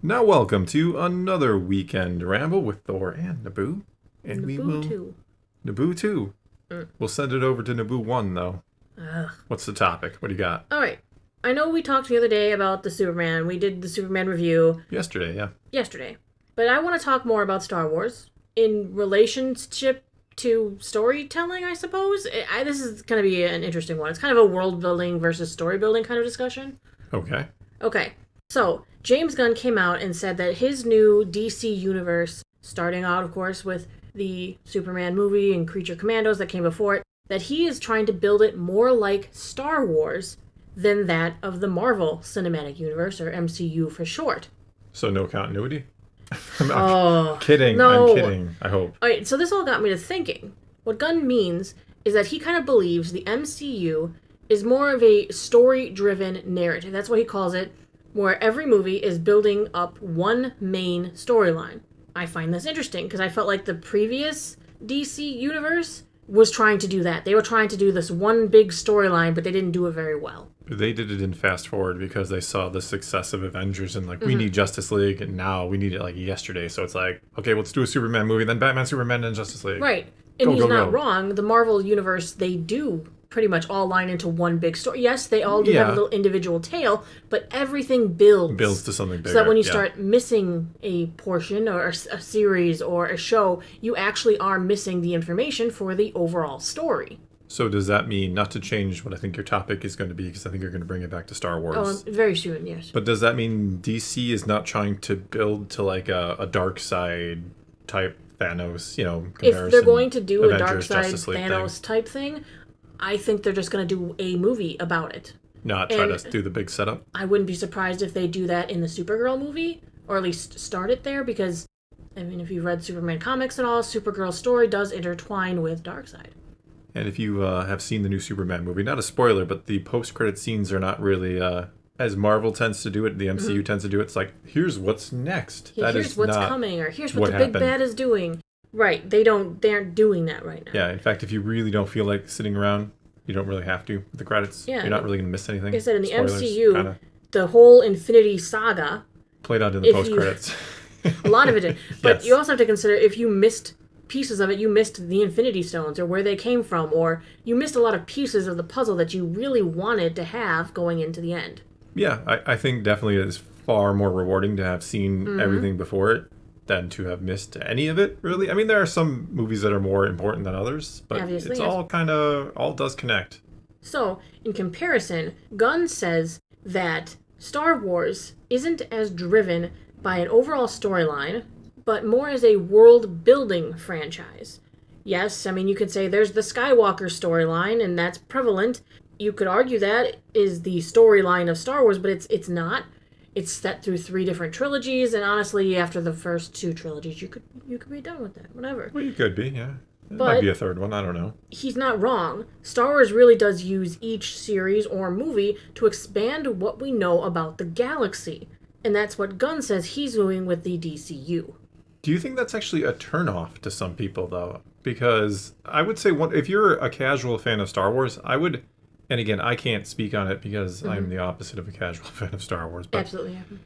Now, welcome to another weekend ramble with Thor and Naboo. And we will. Naboo Naboo 2. Mm. We'll send it over to Naboo 1, though. Ugh. What's the topic? What do you got? All right. I know we talked the other day about the Superman. We did the Superman review Yesterday, yeah. yesterday. But I want to talk more about Star Wars in relationship to storytelling, I suppose. This is going to be an interesting one. It's kind of a world building versus story building kind of discussion. Okay. Okay. So, James Gunn came out and said that his new DC universe, starting out, of course, with the Superman movie and Creature Commandos that came before it, that he is trying to build it more like Star Wars than that of the Marvel Cinematic Universe, or MCU for short. So, no continuity? Oh, kidding. no. I'm kidding. I hope. All right, so this all got me to thinking. What Gunn means is that he kind of believes the MCU is more of a story-driven narrative. That's what he calls it, where every movie is building up one main storyline. I find this interesting because I felt like the previous DC universe was trying to do that. They were trying to do this one big storyline, but they didn't do it very well. They did it in fast forward because they saw the success of Avengers and we need Justice League, and now we need it like yesterday. So it's like, okay, let's do a Superman movie, then Batman, Superman, and Justice League. Right. And he's not go. wrong. The Marvel universe, they do pretty much all line into one big story. Yes, they all do have a little individual tale, but everything builds. Builds to something bigger. So that when you start missing a portion or a series or a show, you actually are missing the information for the overall story. So does that mean, not to change what I think your topic is going to be, because I think you're going to bring it back to Star Wars. Oh, very soon, yes. But does that mean DC is not trying to build to like a dark side type Thanos, comparison? If they're going to do Avengers, a dark side Justice League Thanos thing, type thing, I think they're just going to do a movie about it. not try to do the big setup? I wouldn't be surprised if they do that in the Supergirl movie, or at least start it there, because, I mean, if you've read Superman comics at all, Supergirl's story does intertwine with Darkseid. And if you have seen the new Superman movie, not a spoiler, but the post-credit scenes are not really, as Marvel tends to do it, the MCU tends to do it, it's like, here's what's next. Yeah, that here's is what's not coming, or here's what the happened. big bad is doing. Right, they aren't doing that right now. Yeah, in fact, if you really don't feel like sitting around, you don't really have to with the credits. Yeah, You're not really going to miss anything. Like I said, in the Spoilers, MCU, kinda the whole Infinity Saga, played out in the post-credits. a lot of it did. But Yes. you also have to consider, if you missed pieces of it, you missed the Infinity Stones, or where they came from, or you missed a lot of pieces of the puzzle that you really wanted to have going into the end. Yeah, I think definitely it is far more rewarding to have seen everything before it than to have missed any of it, really. I mean, there are some movies that are more important than others, but Obviously, it's yes. all does connect. So, in comparison, Gunn says that Star Wars isn't as driven by an overall storyline, but more as a world-building franchise. Yes, I mean, you could say there's the Skywalker storyline, and that's prevalent. You could argue that is the storyline of Star Wars, but it's not. It's set through 3 different trilogies, and honestly, after the first 2 trilogies, you could be done with that, whatever. Well, you could be, yeah. It But might be a third one, I don't know. he's not wrong. Star Wars really does use each series or movie to expand what we know about the galaxy. And that's what Gunn says he's doing with the DCU. Do you think that's actually a turnoff to some people, though? Because I would say, if you're a casual fan of Star Wars, I would... And again, I can't speak on it because I'm the opposite of a casual fan of Star Wars. But Absolutely. Yeah.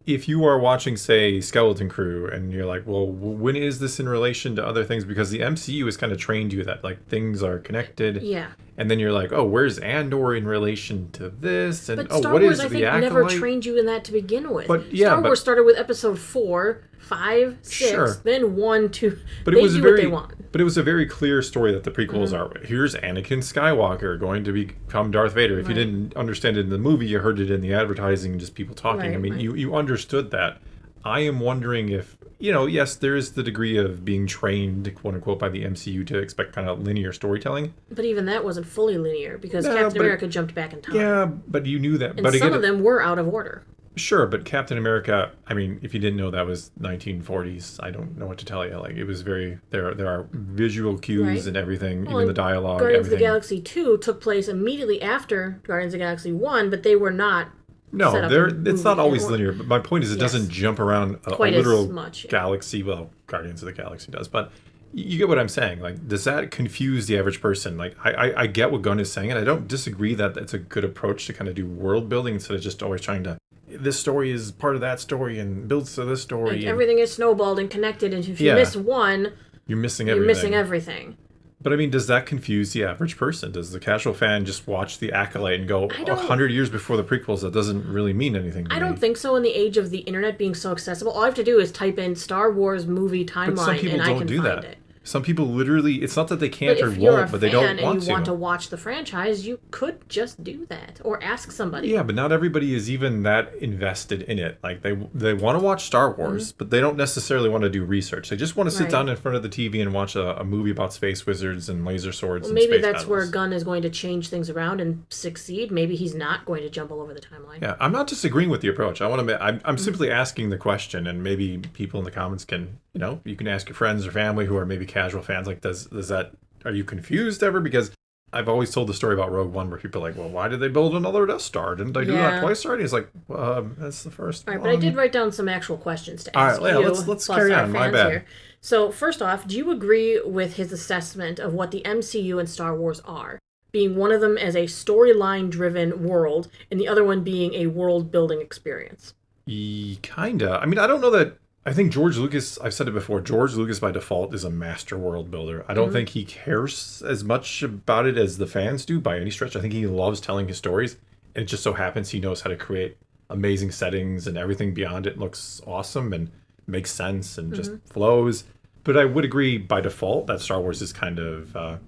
if you are watching, say, Skeleton Crew, and you're like, well, when is this in relation to other things? Because the MCU has kind of trained you that, like, things are connected. Yeah. And then you're like, oh, where's Andor in relation to this? And, But Star what Wars, is I the think, Acolyte? never trained you in that to begin with. But, yeah, Star Wars started with episode 4, 5, 6, Sure. then 1, 2. But they it was do very, what they want. But it was a very clear story that the prequels are. Here's Anakin Skywalker going to become Darth Vader. If you didn't understand it in the movie, you heard it in the advertising, just people talking. Right, I mean, right. you understood that. I am wondering if, yes, there is the degree of being trained, quote unquote, by the MCU to expect kind of linear storytelling. But even that wasn't fully linear, because No, Captain but- America jumped back in time. Yeah, but you knew that. And but some again, of them were out of order. Sure, but Captain America, I mean, if you didn't know that was 1940s, I don't know what to tell you. Like, it was very, there are visual cues Right. and everything, Well, even the and dialogue, Guardians everything. of the Galaxy 2 took place immediately after Guardians of the Galaxy 1, but they were not set No, up it's not in always order. linear. But my point is, it Yes. doesn't jump around a Quite as literal much, yeah. galaxy. Well, Guardians of the Galaxy does, but you get what I'm saying. Like, does that confuse the average person? Like, I get what Gunn is saying, and I don't disagree that it's a good approach to kind of do world building instead of just always trying to this story is part of that story and builds to this story. Like and everything is snowballed and connected, and if you Yeah. miss one, you're missing you're everything. missing everything. But I mean, does that confuse the average person? Does the casual fan just watch The Acolyte and go, 100 years before the prequels, that doesn't really mean anything to me? I don't think so. In the age of the internet being so accessible, all I have to do is type in Star Wars movie But some timeline, people and I don't can do find that. it. Some people literally, it's not that they But can't or if you're a won't, but they don't fan want and you to. want to watch the franchise, you could just do that or ask somebody. Yeah, but not everybody is even that invested in it. Like they want to watch Star Wars, but they don't necessarily want to do research. They just want to sit Right. down in front of the TV and watch a movie about space wizards and laser swords Well, and maybe space that's battles. where Gunn is going to change things around and succeed. Maybe he's not going to jump all over the timeline. Yeah, I'm not disagreeing with the approach. I'm simply asking the question, and maybe people in the comments can, you can ask your friends or family who are maybe casual fans. Like, does that? Are you confused ever? Because I've always told the story about Rogue One where people are like, well, why did they build another Death Star? Didn't they do that twice already? It's like, that's the first All right, one. but I did write down some actual questions to All ask right, yeah, you. let's plus carry our on. My fans bad. here. So first off, do you agree with his assessment of what the MCU and Star Wars are? Being one of them as a storyline-driven world, and the other one being a world-building experience. Kinda. I mean, I don't know that. I think George Lucas, I've said it before, George Lucas by default is a master world builder. I don't think he cares as much about it as the fans do by any stretch. I think he loves telling his stories, and it just so happens he knows how to create amazing settings, and everything beyond it looks awesome and makes sense and just flows. But I would agree by default that Star Wars is kind of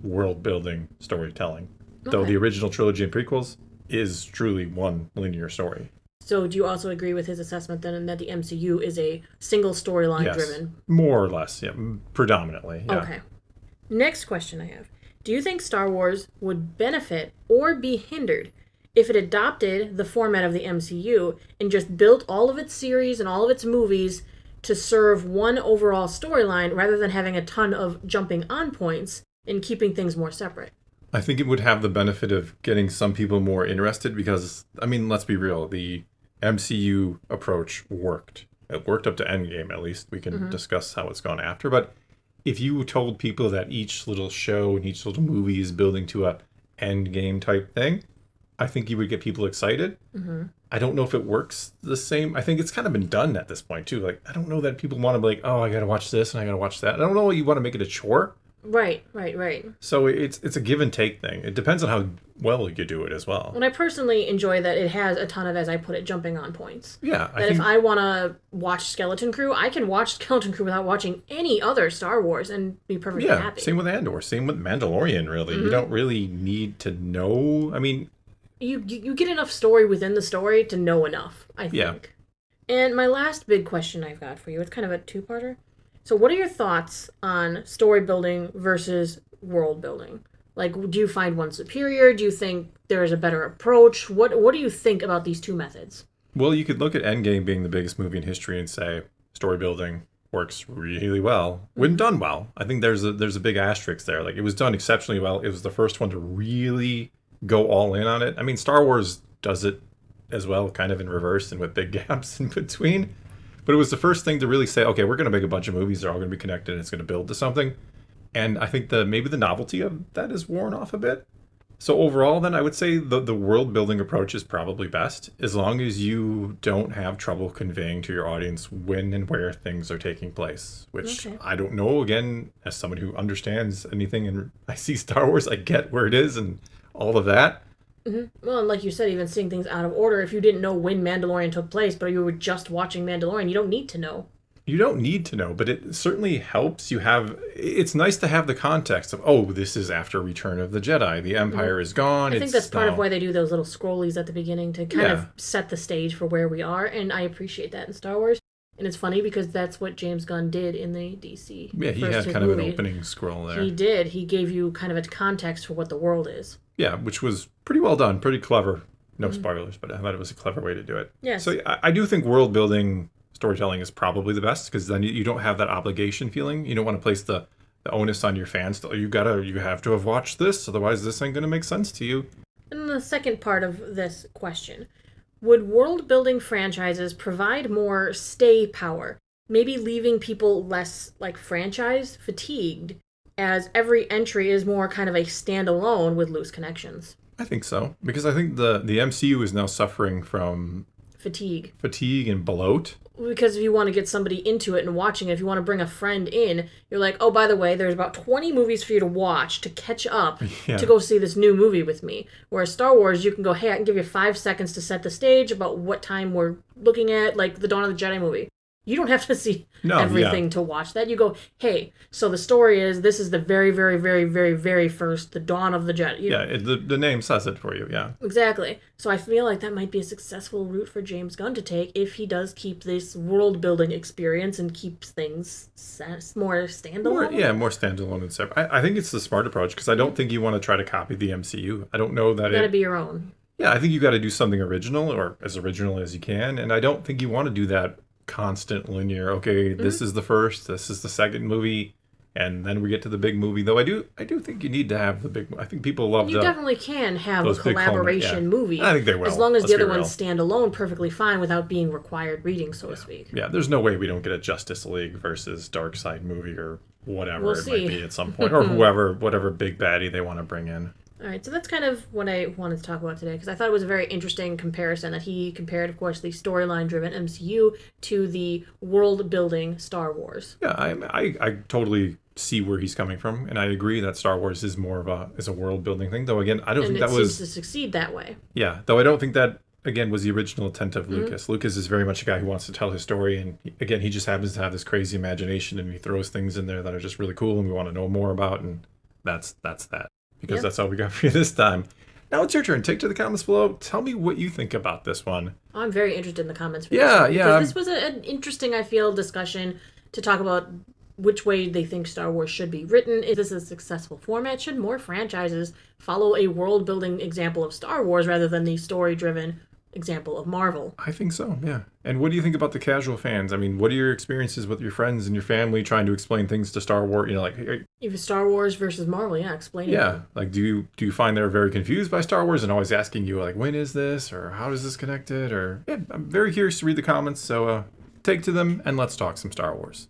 world building storytelling. Though the original trilogy and prequels is truly one linear story. So do you also agree with his assessment then that the MCU is a single storyline driven? More or less, yeah. Predominantly, yeah. Okay. Next question I have. Do you think Star Wars would benefit or be hindered if it adopted the format of the MCU and just built all of its series and all of its movies to serve one overall storyline rather than having a ton of jumping on points and keeping things more separate? I think it would have the benefit of getting some people more interested because, I mean, let's be real, the MCU approach worked. It worked up to Endgame, at least. We can discuss how it's gone after. But if you told people that each little show and each little movie is building to a Endgame type thing, I think you would get people excited. I don't know if it works the same. I think it's kind of been done at this point, too. Like, I don't know that people want to be like, oh, I got to watch this and I got to watch that. I don't know you want to make it a chore. Right. So it's a give and take thing. It depends on how well you do it as well. And I personally enjoy that it has a ton of, as I put it, jumping on points. Yeah. If I want to watch Skeleton Crew, I can watch Skeleton Crew without watching any other Star Wars and be perfectly happy. Same with Andor. Same with Mandalorian, really. You don't really need to know. I mean... You get enough story within the story to know enough, I think. Yeah. And my last big question I've got for you, it's kind of a two-parter. So what are your thoughts on story building versus world building? Like, do you find one superior? Do you think there is a better approach? What do you think about these two methods? Well, you could look at Endgame being the biggest movie in history and say story building works really well when done well. I think there's a big asterisk there. Like, it was done exceptionally well. It was the first one to really go all in on it. I mean, Star Wars does it as well, kind of in reverse and with big gaps in between. But it was the first thing to really say, okay, we're going to make a bunch of movies. They're all going to be connected and it's going to build to something. And I think maybe the novelty of that is worn off a bit. So overall, then, I would say the world-building approach is probably best, as long as you don't have trouble conveying to your audience when and where things are taking place, which I don't know. Again, as someone who understands anything and I see Star Wars, I get where it is and all of that. Well, and like you said, even seeing things out of order, if you didn't know when Mandalorian took place, but you were just watching Mandalorian, you don't need to know. You don't need to know, but it certainly helps. It's nice to have the context of, oh, this is after Return of the Jedi. The Empire is gone. I think that's part of why they do those little scrollies at the beginning to kind of set the stage for where we are, and I appreciate that in Star Wars. And it's funny because that's what James Gunn did in the DC. Yeah, he had kind of an opening scroll there. He did. He gave you kind of a context for what the world is. Yeah, which was pretty well done, pretty clever. No spoilers, but I thought it was a clever way to do it. Yes. So I do think world building storytelling is probably the best, because then you don't have that obligation feeling. You don't want to place the onus on your fans. You have to have watched this, otherwise this ain't going to make sense to you. And the second part of this question. Would world-building franchises provide more stay power, maybe leaving people less, franchise fatigued, as every entry is more kind of a standalone with loose connections? I think so, because I think the MCU is now suffering from fatigue. Fatigue and bloat. Because if you want to get somebody into it and watching it, if you want to bring a friend in, you're like, oh, by the way, there's about 20 movies for you to watch to catch up to go see this new movie with me. Whereas Star Wars, you can go, hey, I can give you 5 seconds to set the stage about what time we're looking at, like the Dawn of the Jedi movie. You don't have to see everything to watch that. You go, hey, so the story is, this is the very, very, very, very, very first, the Dawn of the Jedi. The name says it for you, yeah. Exactly. So I feel like that might be a successful route for James Gunn to take if he does keep this world-building experience and keeps things more standalone. More standalone and separate. I think it's the smart approach, because I don't think you want to try to copy the MCU. I don't know that You gotta be your own. Yeah, I think you got to do something original, or as original as you can, and I don't think you want to do that constant linear, okay, this is the first, this is the second movie, and then we get to the big movie. Though I do think you need to have the big. I think people love. You definitely can have a collaboration movie. I think they will, as long as the other ones stand alone perfectly fine without being required reading, so to speak. Yeah, there's no way we don't get a Justice League versus Darkseid movie or whatever might be at some point, or whatever big baddie they want to bring in. All right, so that's kind of what I wanted to talk about today, because I thought it was a very interesting comparison that he compared, of course, the storyline-driven MCU to the world-building Star Wars. Yeah, I totally see where he's coming from, and I agree that Star Wars is more of a world-building thing. Though again, I don't think that was to succeed that way. Yeah, though I don't think that again was the original intent of Lucas. Lucas is very much a guy who wants to tell his story, and again, he just happens to have this crazy imagination, and he throws things in there that are just really cool, and we want to know more about, and that's that. Because that's all we got for you this time. Now it's your turn. Take to the comments below. Tell me what you think about this one. I'm very interested in the comments. For yeah. Because this was an interesting, I feel, discussion to talk about which way they think Star Wars should be written. Is this a successful format? Should more franchises follow a world-building example of Star Wars rather than the story-driven example of Marvel? I think so, yeah. And what do you think about the casual fans? I mean, what are your experiences with your friends and your family trying to explain things to Star Wars? You know, like even Star Wars versus Marvel, explain it. Yeah, like do you find they're very confused by Star Wars and always asking you like, when is this, or how is this connected? Or I'm very curious to read the comments. So take to them and let's talk some Star Wars.